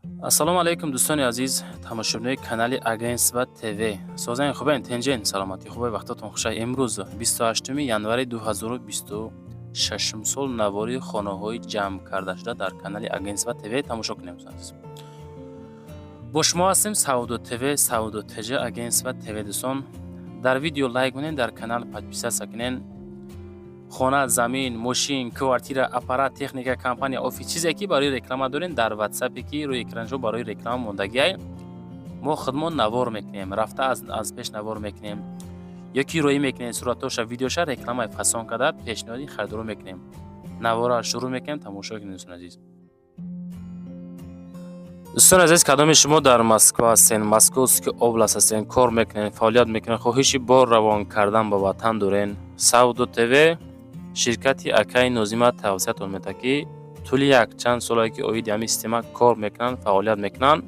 ассалому алайкум дӯстони азиз тамошобинои канали Агентство ТВ. Созани хубен тенҷен саломати хубаи вақтатон хушай. Имрӯз 28 январи 2026 сол навори хонаҳои ҷамъ кардашуда дар канали Агентство ТВ тамошо кунем. бо шумо ҳастем Сауду ТВ, Сауду ТЖ, Агентство ТВ. дӯстон дар видео лайк кунен, дар канал подписатсия кунен. хона, замин, мошин, квартира, аппарат, техника, компания, офис, чизе ки барои реклама дорен дар WhatsApp ки рӯи экраншо барои реклама мондагиай мо хидмот навор мекунем, рафта аз пеш навор мекунем, ё ки рӯӣ мекунем суратоша, видеоша рекламаи фасон карда пешниҳоди харидорро мекунем. Навора шурӯъ мекунем, тамошо кунем дӯстон азиз. дӯстон азиз, кадоми шумо дар Москва ҳастен, Московский област ҳастен, кор мекунен, фаъолият мекунен, хоҳиши бор равон кардан ба ватан дорен, Сауду ТВ ширкати Акаи Нозима тавсиятон метавад ки тӯли як чанд солае ки оиди ҳамин система кор мекунанд, фаъолият мекунанд,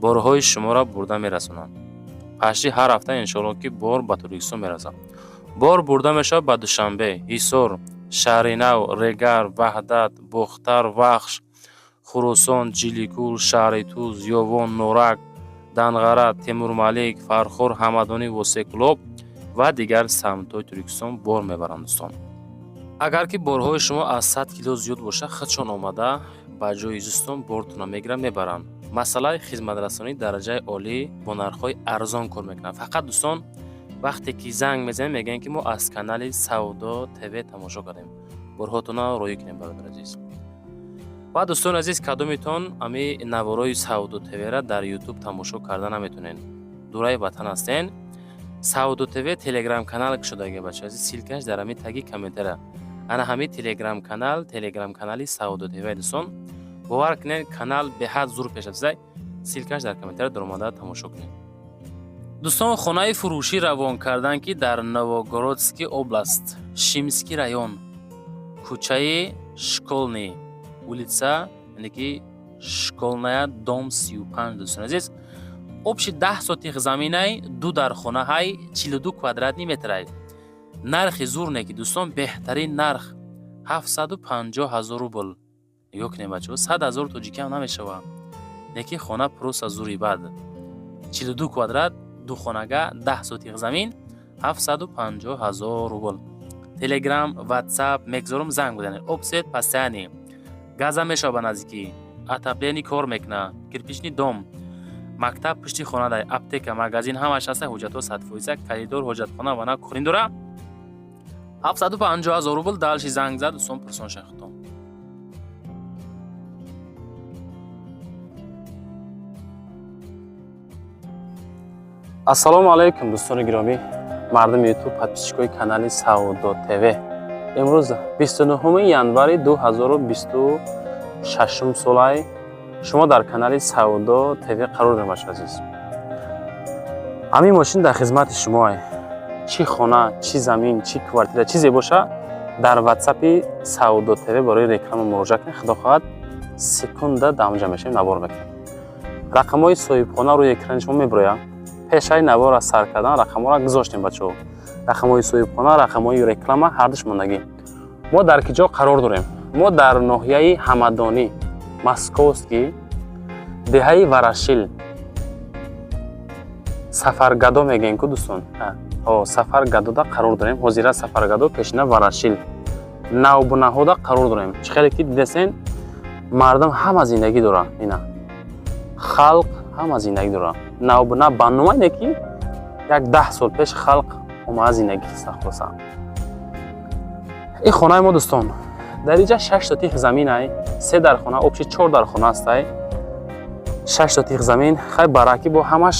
борҳои шуморо бурда мерасонанд. пашти ҳар ҳафта иншоалло ки бор ба Торкистон мерасад. Бор бурда мешавад ба Душанбе, Ҳисор, Шаҳри Нав, Регар, Ваҳдат, Бухтар, Вахш, Хурусон, Ҷиликул, Шаҳри Туз, Ёвон, Норак, Данғара, Темурмалик, Фархор, Ҳамадонӣ, Восеклоб ва дигар самтҳои Торкистон бор мебаранд. дӯстон, агар ки борҳои шумо аз 100 кило зиёд боша, худшон омада ба ҷои зистон бортона мегиранд, мебаранд. Масъалаи хизматрасонии дараҷаи олӣ бо нархҳои арзон кор мекунанд. Фақат дӯстон вақте ки занг мезанем мегӯянд ки мо аз канали Сауду ТВ тамошо кардем. Борҳотона роӣ кунем бародар азиз. ва дӯстон азиз, кадомитон ами наворои Сауду ТВ-ра дар YouTube тамошо карда наметонен, дураи ватан ҳастен, Сауду ТВ телеграм канал кушодаги бача азиз, силкаш дар ҳамин таги комментария. ана ҳамин телеграм канали Сауду ТВ. дӯстон бовар кунед, канал беҳад зур пеш афзай, силкаш дар комментария дар омада тамошо кунед. дӯстон, хонаи фурӯшӣ равон кардан ки дар Новогородский област, Шимский район, кӯчаи Школный, улица яъне ки Школная, дом 35. дӯстон азиз, обши 10 сотих заминай, ду дар хонаҳай 42 квадратни метрай. нархи зур не ки дӯстон, беҳтарин нарх 750 000 рубл. нигоҳ кунем бачаҳо, 100 000 тоҷикӣ ҳам намешавад. не ки хона просто зури бад. 42 квадрат, ду хонага, 10 сотих замин, 750 000 рубл. Телеграм, WhatsApp мегзорум, занг бизанед. Обсет постоянный. газа мешава ба наздикӣ, отопление кор мекуна, кирпичный дом, мактаб пишти хона дар, аптека, магазин ҳамаш ҳаста, ҳуҷҷатҳо 100%, коридор, ҳоҷатхона ва на кухни дора. 750 000 рубл. далши занг зад, дӯстон пурсон шахтон. ассалому алайкум дӯстони гиромӣ, мардуми YouTube подписчикои канали Сауду ТВ. имрӯз 29 январи 2026 солай шумо дар канали Сауду ТВ қарор дорем бачаҳо азиз. ҳамин мошин дар хизмати шумоай. чӣ хона, чӣ замин, чӣ квартира, чизе боша дар WhatsApp-и Сауду ТВ барои реклама муроҷиат кунед. худо хоҳад секунда дамҷа мешавем, навор мекунем. рақамҳои соҳибхона рӯи экрани шумо мебирояд. пешаи навора сар кардан рақамҳоро гузоштем бачаҳо. рақамҳои соҳибхона, рақамҳои реклама ҳардуш мондагӣ. мо дар ки ҷо қарор дорем? мо дар ноҳияи Ҳамадонӣ, Московский, деҳаи Варашил, Сафаргадо мегӯем ку дӯстон. Сафаргадода қарор дорем. ҳозира Сафаргадо, пешина Варашил, Навбунаҳода қарор дорем. чӣ хеле ки дидасен, мардум ҳама зиндагӣ дора, ина халқ ҳама зиндагӣ дора. Навбуна банумайне ки як 10 сол пеш халқ омада зиндагӣ сахлоса. ин хонаи мо дӯстон, дариҷа 6 сотих заминай, 3 дар хона, обши 4 дар хона астай. 6 сотих замин, хай бараки бо ҳамаш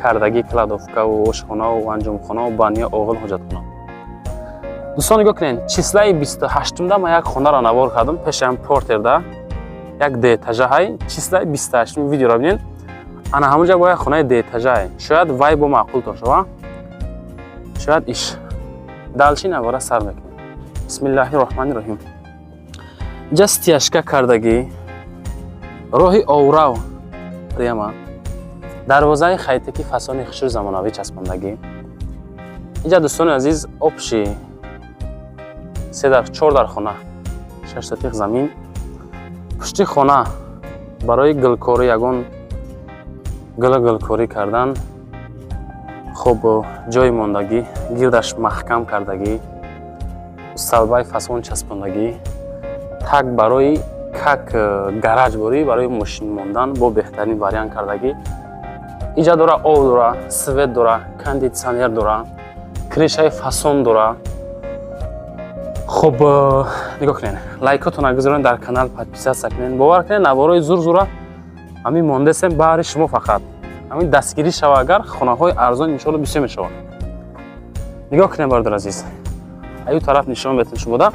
кардагӣ, кладовкаву, ошхонаву, анҷомхонаву, баня, оғил, ҳоҷатхона. дӯстон нигоҳ кунед, числаи 28-да ма як хонаро навор кардам, пешам портерда, як деэтажаҳай, числаи 28 видеоро бинед. ана ҳамонҷа бо як хонаи деэтажаҳай. шояд вай бо маъқул тошава, шояд иш далчи навора сар мекунед. бисмиллаҳи роҳмани роҳим. ҷа стяжка кардагӣ, роҳи оврав прямо, дарвозаи хайтаки фасони хишр замонавӣ часпондагӣ. инҷа дӯстони азиз, обши 3 дар 4 дар хона, 6 сотих замин, пушти хона барои гулкорӣ ягон гулкорӣ кардан. хуб ҷои мондагӣ гирдаш маҳкам кардагӣ, салбаи фасон часпондагӣ, так барои как гараҷ борӣ барои мошин мондан бо беҳтарин вариант кардагӣ. иҷа дора об дора, свет дора, кондитсионер дора, кришаи фасон дора. хуб нигоҳ кунед, лайкотона гузаронед, дар канал подписатсия кунед. бовар кунед наворои зур-зура ҳамин мондасем баҳри шумо фақат. ҳамин дастгирӣ шава агар хонаҳои арзон иншоалло бисёр мешавад. нигоҳ кунед бародар азиз, аю тараф нишон метон шумода,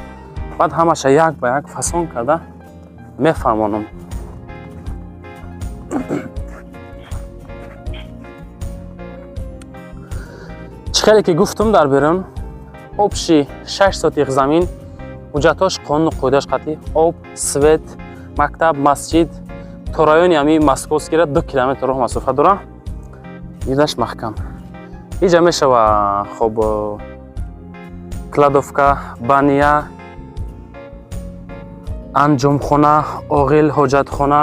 баъд ҳамаша як ба як фасон карда мефаҳмонам. чикаре ки гуфтум дар берун обши 6 сотиқ замин, ҳуҷҷатош қонуну қоидааш қатъӣ, об, свет, мактаб, масҷид, то райони ҳамин московскира 2 километр роҳ масофа дора. идаш маҳкам. иҷа мешава хоб кладовка, бания, анҷомхона, оғил, ҳоҷатхона,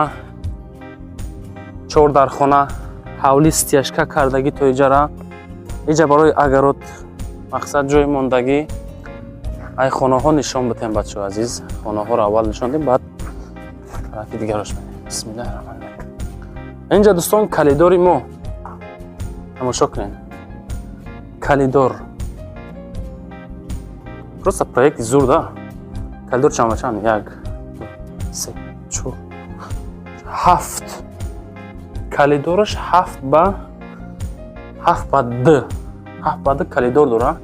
чордархона, ҳавли стяжка кардагӣ то иҷара. иҷа барои агарот мақсад ҷои мондагӣ. ай хонаҳо нишон битем бачаҳо азиз, хонаҳоро аввал нишон дем, баъд тарафи дигарош менем. бисмиллаҳир-роҳманир-роҳим. инҷа дӯстон калидори мо тамошо кунед. калидор просто проекти зур да. калидор чанд ба чанд? 1 2 3 4 7. калидораш 7 ба д. 7 ба д калидор дора.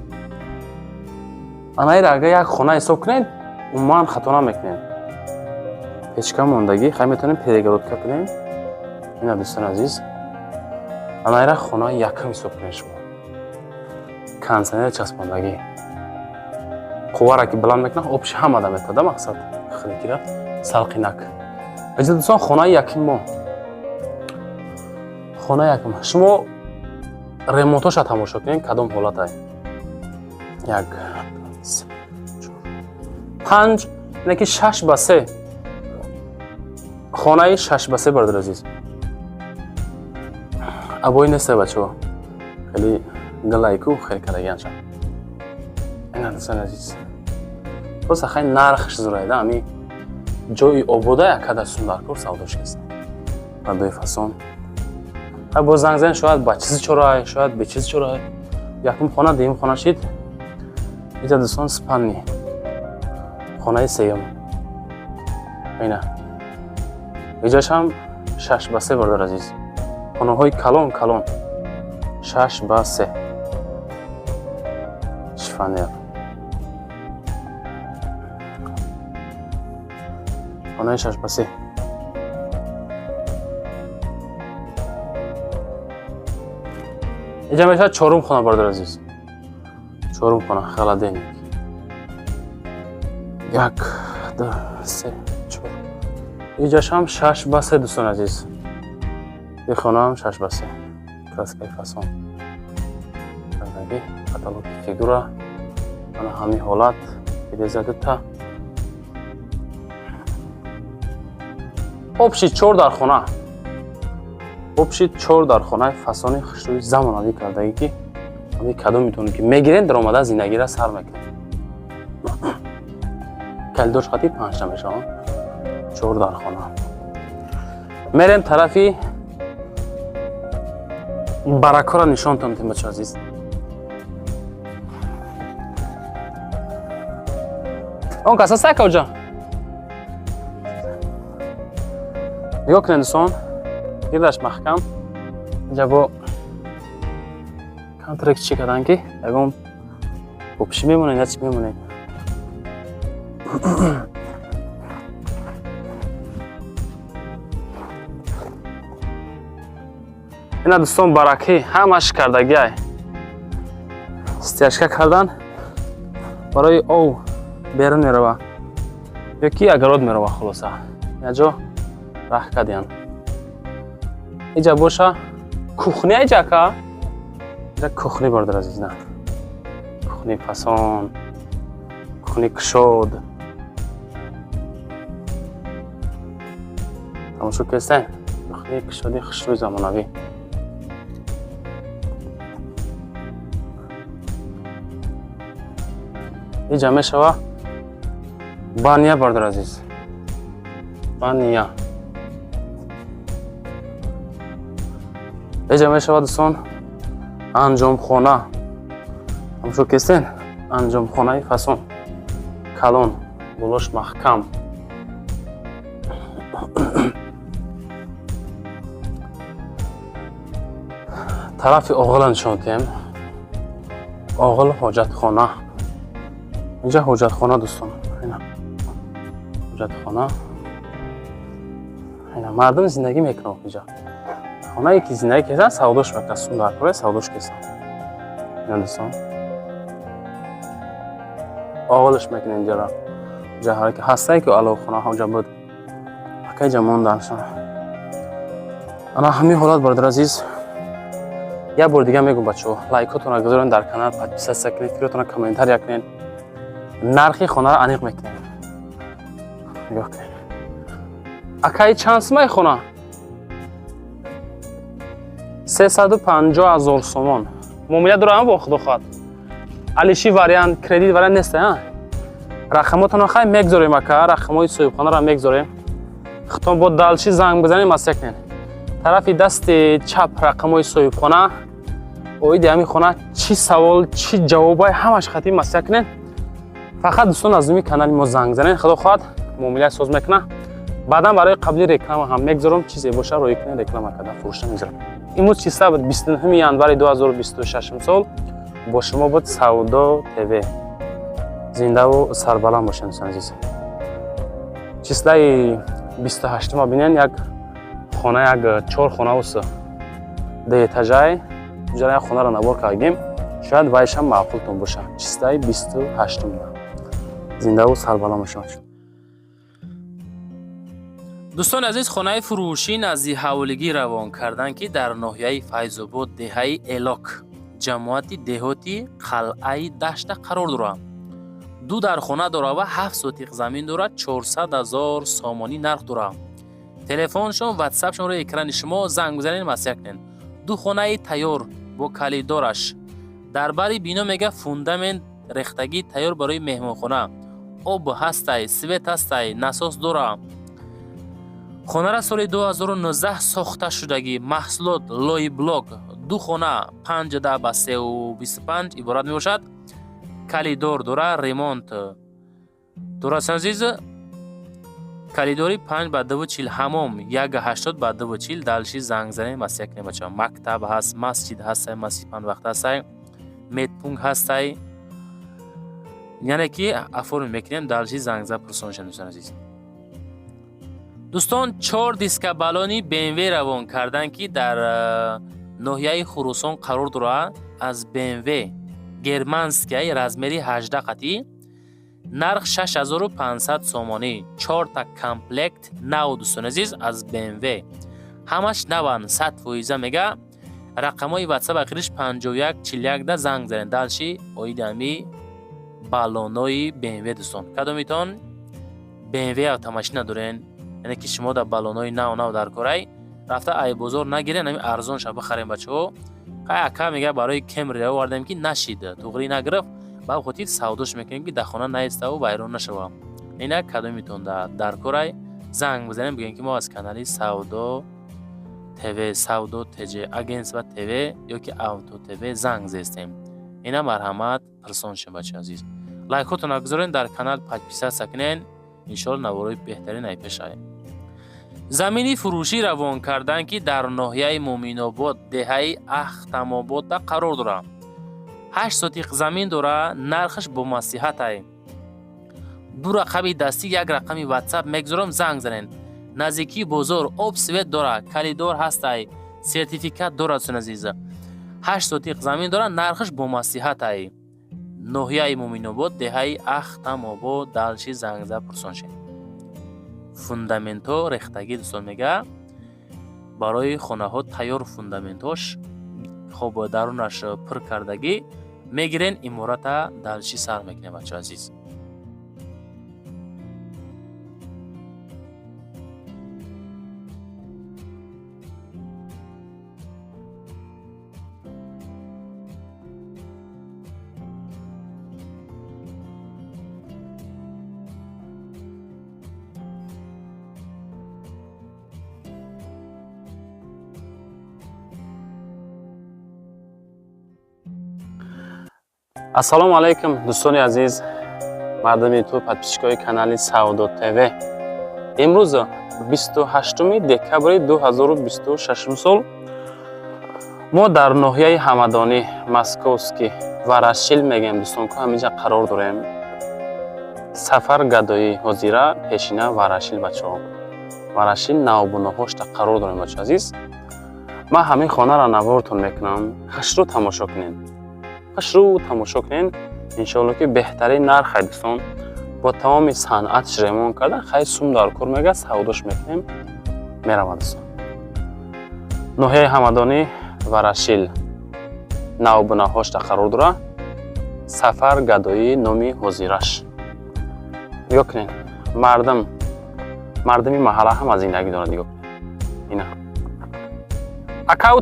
анаира агар як хона ҳисоб кунед, умуман хато намекунед. печка мондагӣ, хай метавонем перегородка кунем. ина дӯстон азиз, анаира хонаи якам ҳисоб кунед шумо. кондитсионер часпондагӣ. қувваро ки баланд мекунад, обши ҳамада метада мақсад. хиликира салқинак. иҷа дӯстон хонаи яким мо. хонаи яким. шумо ремонтоша тамошо кунед, кадом ҳолатай. 1 5 инаки 6 ба 3. хонаи 6 ба 3 бародар азиз. абои неста бачаҳо. хеле галайку хел караганша. ина дӯстон азиз. просто хай нархш зурайда, ами ҷои обода якада сундаркор савдош кест. бадои фасон. хай бо занг зан шояд ба чизи чорай, шояд бе чизи чорай. якум хона, дуюм хона шид. иҷа дӯстон спанни. хонаи сеюм. ина. иҷашам 6 ба 3 бародар азиз. хонаҳои калон 6 ба 3. шифонер. хонаи 6 ба 3. иҷа мешавад 4 хона бародар азиз. 4 хона халаденик. 1 2 3 4. иҷашам 6 ба 3 дӯстон азиз. ин хонам 6 ба 3. краскаи фасон. каталоги фигура. ана ҳамин ҳолат. перезадута. обши 4 дар хона. обши 4 дар хонаи фасони хушрӯи замонавӣ кардагӣ ки ҳамин кадом метавонед ки мегиред даромада зиндагиро сар мекунед. калидорш хати 5 та мешавад. 4 дар хона. мерем тарафи баракора нишонтон медиҳем бачаҳо азиз. он каса сака оҷа. нигоҳ кунед дӯстон. гирдаш маҳкам. иҷа бо контракт чӣ кардан ки ягон обши мемонед, я чӣ мемонед. ина дӯстон баракӣ ҳамаш кардагиай. стяжка кардан барои ов берун мерава. ё ки агарод мерава хулоса. яҷо раҳ кардиян. иҷа боша кухня иҷака. иҷа кухни бародар азиз на. кухни фасон. кухни кушод. тамошо кестен хеле кушоди хушрӯи замонавӣ. иҷа мешава бания бардор азиз, бания. иҷа мешава дӯстон анҷомхона. тамошо кестен анҷомхонаи фасон калон болош маҳкам. тарафи оғила нишон диҳем. оғил ҳоҷатхона. инҷа ҳоҷатхона дӯстон, ҳоҷатхона. мардум зиндагӣ мекунад инҷа. хонае ки зиндагӣ кесан савдош мекунад, сундар кора савдош кесан. ина дӯстон оғилш мекунад инҷаро. инҷа ҳар ки ҳастае ки аловхона ҳоҷа буд. акайҷа монданшон. ана ҳамин ҳолат бародар азиз. як бор дига мегӯм бачаҳо, лайкотонро гузоред дар канал, подписатсия кунед, фикротонро комментария кунед. нархи хонаро аниқ мекунед. нигоҳ кунед. акай чанд сомаи хона? 350,000 сомон. муомила дорам бо худо хоҳад. алиши вариант, кредит вариант неста. рақамотонро хай мегзорем ака, рақамои соҳибхонаро мегзорем. хитон бо далчи занг бизанем аз якнен. тарафи дасти чап рақамои соҳибхона. оиди ҳамин хона чӣ савол, чӣ ҷавобай ҳамаш хати масъя кунед. фақат дӯстон аз умми канали мо занг занед, худо хоҳад муомила соз мекунад. баъдан барои қабли реклама ҳам мегзорам, чизе боша роӣ кунед, реклама карда фурӯшта мегзорам. имрӯз чиста буд 29 январи 2026 сол бо шумо буд Савдо ТВ. зиндаву сарбаланд бошед дӯстон азиз. числаи 28 бинен як хона, як 4 хонавус деэтажай ҷара як хонаро набор кардем. шояд вайшам маъқултон боша. числаи 28 зиндаву сарбаланд бошед. дӯстон азиз, хонаи фурӯшӣ назди ҳавлигӣ равон кардан ки дар ноҳияи Файзобод, деҳаи Элок, ҷамоати деҳоти қалъаи Дашта қарор дорад. ду дар хона дорад ва 7 сотиқ замин дорад. 400,000 сомонӣ нарх дорад. телефоншон, ватсапшонро экрани шумо занг бизанед, масъя кунед. ду хонаи тайёр бо калидораш. дар бари бино мега фундамент рехтагӣ тайёр барои меҳмонхона. об ҳастай, свет ҳастай, насос дорад. хонара соли 2019 сохта шудагӣ. маҳсулот лои блок. ду хона 5 ба 325 иборат мебошад. калидор дора, ремонт дора азиз. калидори 5 ба 240, ҳамом 180 ба 240. далши занг занед, масъя кунед бачаҳо. мактаб ҳаст, масҷид ҳастай, масҷид панвақт ҳастай, медпункт ҳастай. яъне ки оформим мекунем, далши занг зан пурсоншон дӯстон азиз. дӯстон 4 диска балони BMW равон кардан ки дар ноҳияи Хурусон қарор дорад. аз BMW германскияи размери 18 қатӣ. нарх 6500 сомонӣ. 4 та комплект нав дӯстон азиз аз BMW. ҳамаш наван 100% мега. рақамои ватсап ахириш 5141 да занг занед. далши оиди ами балонои BMW дӯстон. кадомитон BMW автомашина дорен? яъне ки шумо дар балонои нав дар корай рафта ай бозор нагирен, ами арзонша бихарем бачаҳо. қай ака мега барои Camry овардем ки нашид, туғри нагирифт. ба хотир савдош мекунем ки дар хона наиставу вайрон нашава. ина кадомитон дар корай занг бизанем, бигӯем ки мо аз канали Савдо ТВ, Савдо ТЖ агентства ТВ ё ки Авто ТВ занг зестем. ина марҳамат, пирсоншем бачаҳо азиз. лайкотонро гузорен, дар канал подписатсия кунен. иншоалло наворои беҳтарин айпешае. замини фурӯшӣ равон кардан ки дар ноҳияи Муъминобод, деҳаи Ахтамободда қарор дорад. 8 сотиқ замин дора. нархаш бо маслиҳатай. ду рақами дастӣ, як рақами ватсап мегзорам, занг занед. наздикии бозор, об свет дора, калидор ҳастай, сертификат дорад сон азиза. 8 сотиқ замин дора. нархаш бо маслиҳатай. ноҳияи Муъминобод, деҳаи Ахтамобод, далши зангза пурсоншед. фундаментҳо рехтагӣ дӯстон мега. барои хонаҳо тайёр фундаментҳош хоб дарунаш пур кардагӣ мегирен, имората далши сар мекунем бачаҳо азиз. ассалому алайкум дӯстони азиз, мардами ту подписчикои канали Саудо ТВ. имрӯз 28 декабри 2026 сол мо дар ноҳияи ҳамадонӣ московский Ворошил мегем дӯстон ку ҳаминҷа қарор дорем. сафар гадои ҳозира пешина Ворошил бачаҳо. Ворошил навбуноҳошта қарор дорем бачаҳо азиз. ман ҳамин хонаро наворатон мекунам. ҳашру тамошо кунед. тамошо кунед. иншоалло ки беҳтарин нархай дӯстон. бо тамоми санъатш ремонт кардан хай сум дар кор мега савдош мекунем. меравад дӯстон. ноҳияи ҳамадонӣ Ворошил навбуноҳошта қарор дора. сафар гадои номи ҳозираш. нигоҳ кунед. мардами маҳалла ҳама зиндагӣ дорад. нигоҳ кунед. ина акау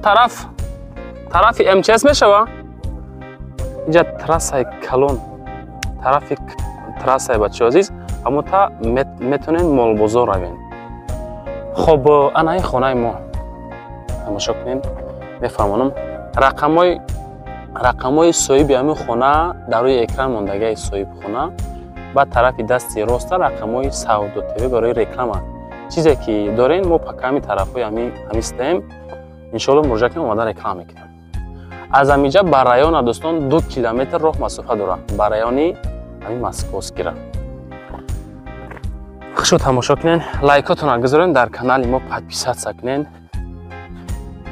тарафи МЧС мешава. инҷа трассаи калон, тарафи трассаи бачаҳо азиз, аммо та метонен молбозор равен. хоб анаи хонаи мо тамошо кунед. мефаҳмонам рақамҳои соҳиби ҳамин хона дар рӯи экран мондагии соҳиби хона. ба тарафи дасти роста рақамҳои Саудо ТВ барои реклама. чизе ки дорен мо пакка ҳамин тарафҳои ҳамистаем. иншоалло муроҷиат кунем омада реклама мекунем. аз аминҷа ба района дӯстон 2 километр роҳ масофа дорад. ба райони ҳамин московскира. хушо тамошо кунед. лайкотонро гузорен. дар канали мо подписатсия кунед.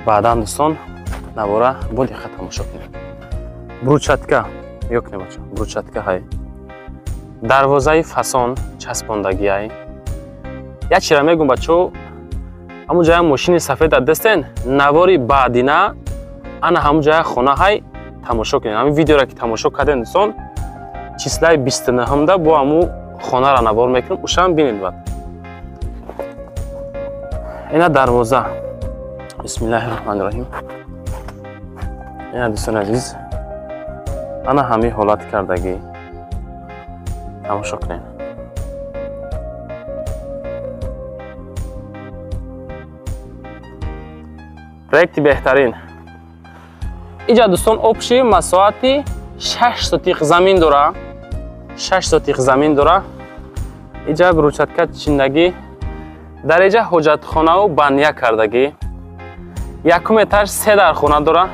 баъдан дӯстон навора бо диққат тамошо кунед. брусчатка ёк не бача. брусчатка ҳай. дарвозаи фасон часпондагиай. як чира мегум бачо. ҳамун ҷоя мошини сафеда дастен. навори баъдина ана ҳамун ҷоя хона ҳай тамошо кунед. ҳамин видеоро ки тамошо кардем дӯстон числаи 29 бо ҳамун хонара навор мекунем. ушам бинед бад. ина дарвоза. бисмиллаҳи роҳмани роҳим. ина дӯстони азиз ана ҳамин ҳолат кардагӣ тамошо кунед. проекти беҳтарин. инҷа дӯстон обши масоати 6 сотиқ замин дора. 6 сотиқ замин дора. инҷа брусчатка чиндагӣ. дар инҷа ҳоҷатхонаву бания кардагӣ. якум этаж 3 дар хона дора.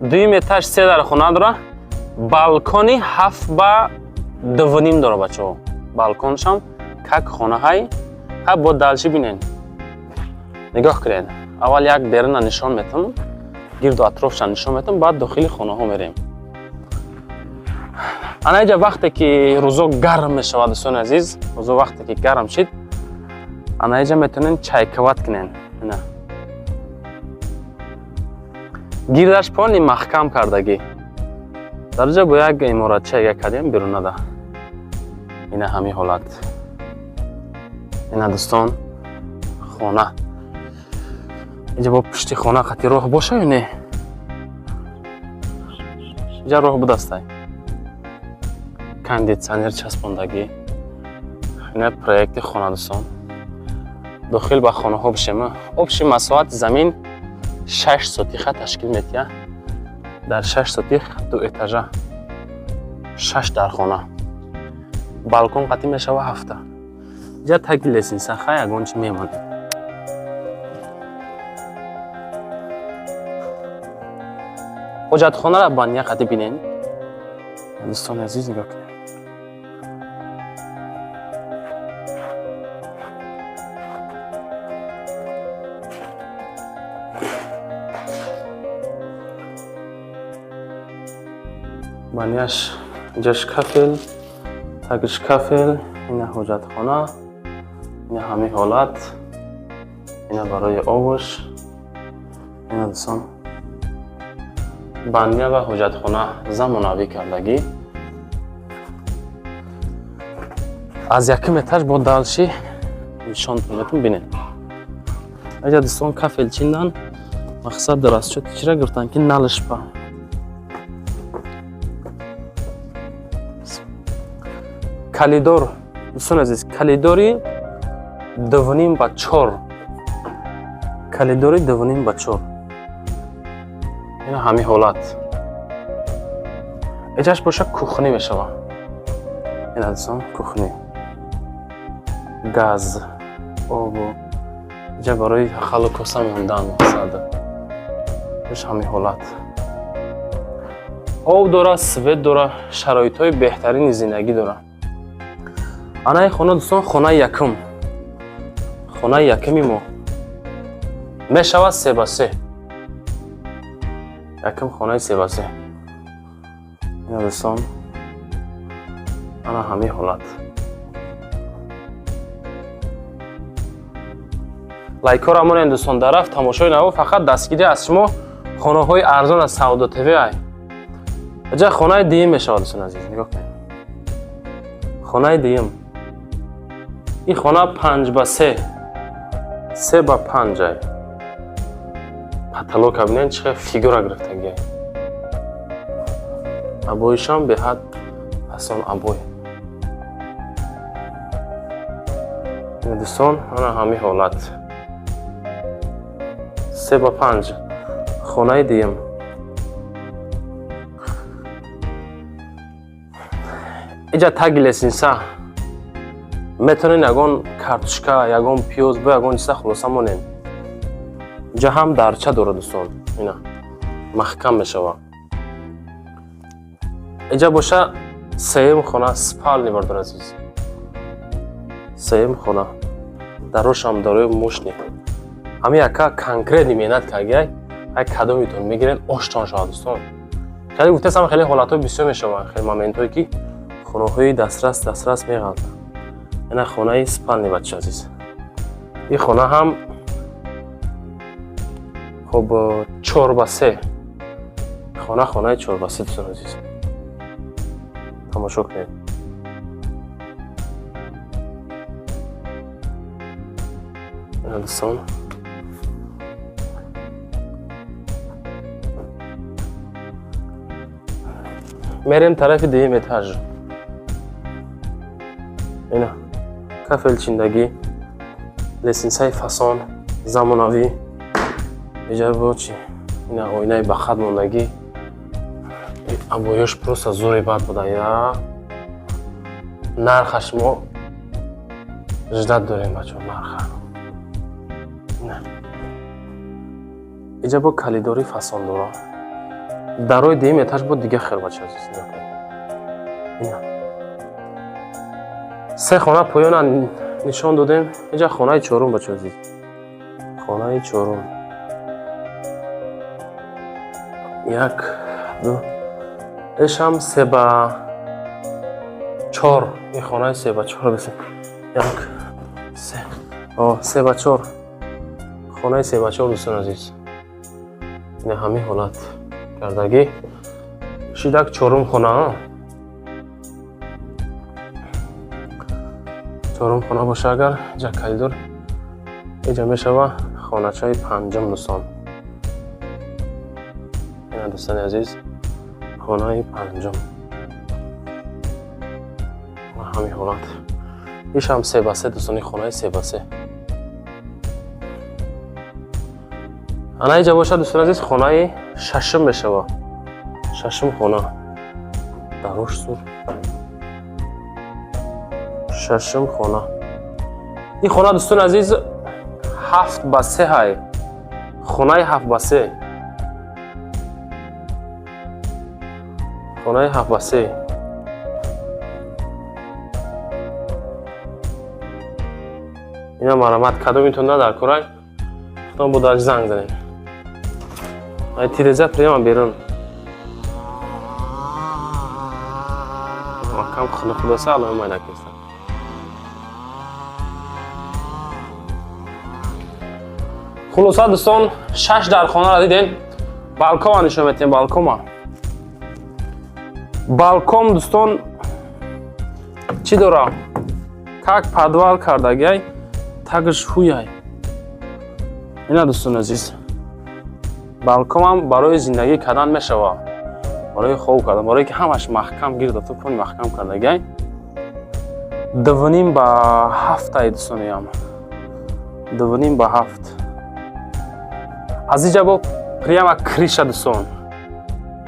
дуюм этаж 3 дар хона дора. балкони 7 ба 2.5 дора бачаҳо. балконшам как хонаҳай ҳа бо далши бинен. нигоҳ кунед. аввал як беруна нишон метам. гирду атрофша нишон метам. баъд дохили хонаҳо мерем. ана инҷа вақте ки рӯзо гарм мешавад дӯстони азиз, рӯзо вақте ки гарм шид, ана инҷа метонен чайкават кунен. ина гирдаш пони маҳкам кардагӣ. дар ҷо бо як иморатча яга кардем берунада. ина ҳамин ҳолат. ина дӯстон хона. инҷа бо пушти хона қати роҳ боша ё не? инҷа роҳ будастай. кондитсионер часпондагӣ. ина проекти хона дӯстон. дохил ба хонаҳо бишем. обши масоати замин 6 сотиқа ташкил метия. дар 6 сотиқ 2 этажа 6 дар хона. балкон қати мешава 7. инҷа таги лесинсаха ягон чи мемонад. ҳоҷатхонаро бания қати бинен. дӯстони азиз нигоҳ кунед. банияш инҷа шкафел, таги шкафел, ина ҳоҷатхона, ина ҳамин ҳолат, ина барои овош, ина дӯстон бания ва ҳоҷатхона замонавӣ кардагӣ. аз якум этаж бо далши нишонтон метон бинед. инҷа дӯстон кафел чиндан мақсад расчёти чира гиртан ки налишпа. калидор дӯстон азиз, калидори 2.5 ба 4. калидори 2.5 ба 4. ина ҳамин ҳолат. اینجاش باشه کухنی میشوه. این دوستان کухنی گاز آب اینجا برای خلق کوسه موندن مقصد بهش همین حالت آب داره، سوید داره، شرایط های بهترین زندگی داره. انا این خونه دوستان خونه یکمی ما میشود 3x3 یکم خونه 3x3. این دوستان انا همین حالت لایک ها را دوستان درفت تماشای نو فقط دستگیری از شما خانه های ارزان از سعودات تیوی های اینجا خانه دیم میشه دوستان عزیز. نگاه کنید خانه دیم این خانه 5x3 3x5 های پتلو کبینه چقدر فیگور گرفتگی ابویش هم به حد حسن ابوی. دوستان انا همین حالت 3x5 خانه دیم. اینجا تگ لسینسا میتونین یگان کارتوشکا یگان پیوز با یگان چیزا خلاصه مونین. اینجا هم درچه داره دوستان اینا محکم میشوه. اینجا باشه سیم خانه سپال نیوردن عزیز. سیم خانه دروش هم داره مشنی همین یکا کنکریت میمینت که اگه یک کدومیتون میگیرین آشتان شد دوستان. خیلی گفته هم خیلی حالت های بسیار میشوه. خیلی مومنت هایی که خونه های دسترس میگلده. این خونه سپال نی بچه عزیز. این خونه هم خب 4x3 خانه 4x3 دوستان عزیز. تماشا کنید. این دوستان میریم طرف دیم اتاج. اینا کفل چیندگی لسینسای فاسون زمانوی اینجا با چی اینا آینه بخت موندگی ابویش پروسا زوری بد بوده یا نرخش ما جدت داریم بچه نرخ اینجا با کلیداری فاسون داره. درای دیم اتاج با دیگه خیر بچه عزیز. اینا سه خانه پایان نشان دادیم. اینجا خانه چهارم بچه عزیز. خانه چهارم 1 2 ایش هم 3x4 این خانه 3x4 بسید 1 3x4 خانه 3x4 دوستان عزیز. این همین حالت کردگی شیدک چهارم خانه باشه اگر اینجا کلیدور اینجا میشوه خانه چای پنجم دوستان. این دوستان عزیز خانه پنجم همین حالت ایش هم 3x3 دوستانی خانه 3x3. انا اینجا باشه دوستان عزیز خانه ششم بشوه. ششم خانه دروش سور ششم خانه. این خانه دوستان عزیز 7x3 های خانه 7x3 خانه 7x3 اینا مرمت کدو میتونه در کرای خودم بوداش زنگ زنیم. ای تیرزه پریم بیرون کم خونه خلاصه علامه ما نکستم. خلاصه دوستان 6 در خانه را دیدین. بالکن نشون میتیم. بالکن دوستان چی داره؟ کاک پادوال کردگی تگش خویای. اینا دوستان عزیز بالکن هم برای زندگی کردن میشوه. برای خوب کردن برای که همش محکم گیر داشته کنی محکم کردگی 2.5 با 7 دوستانی هم 2.5 با 7 از اینجا با پریم کریشه دوستان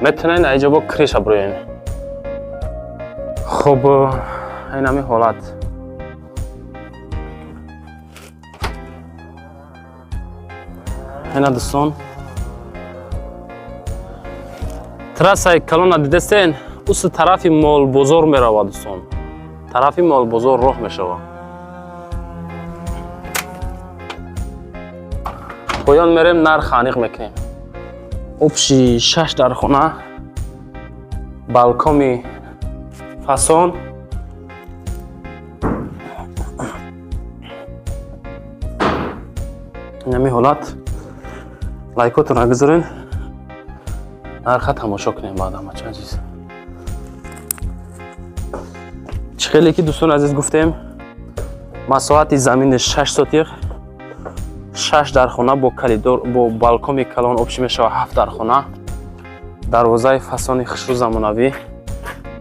میتونین اینجا با کریشه بروین خب این همی حالت این دوستان تراسای کلون دیدستین اوس طرف مال بازار میرود دوستان طرف مال بازار راه میشود پایان میریم نر خانیق میکنیم اوبشی 6 در خونه بالکومی فاسون نمی حالت لایکاتون را بذارین نرخ تماشا کنیم بعد همه چه عزیز خیلی که دوستان عزیز گفتیم مساحت زمین 6 سوتیق 6 در خانه با کلیدور با بالکن کلان آبشی میشه 7 در خانه دروازه فاسون خشرو زمانوی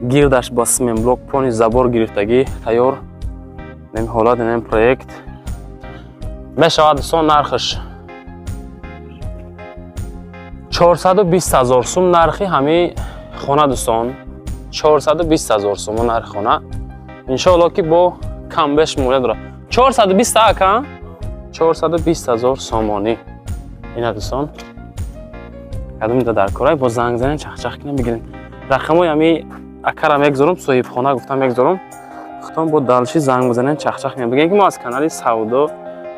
گیردش با سیمنت بلوک پانی زبار گرفتگی تیار نیم حالات نیم پروژه میشه دوستان نرخش 420,000 سوم نرخی همین خانه دوستان 420,000 سوم نرخ خانه انشالله که با کم بیش مورد داره 420 تا 420,000 سومانی اینا دوستان قدم میده در کارای با زنگ زنین چخ کنیم بگیرین رقمای همی اکرم میگذارم صاحب خانه گفتم میگذارم خودتون با دالشی زنگ بزنین چخ کنیم بگین که ما از کانال سعودو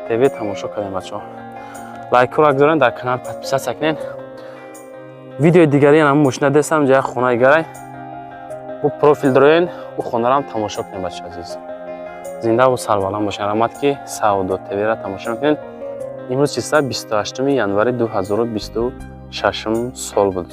تیوی تماشا کنیم بچه‌ها لایک رو بگذارین در کانال پادپیسه کنین ویدیو دیگری هم مشنه دستم جای خانه گرای و پروفیل دارین و خانه رو هم تماشا کنین بچه عزیز زنده و سربلند باشین رحمت که سعودو تیوی را تماشا کنین امروز چیستا 28 ینوری 2026 سال بود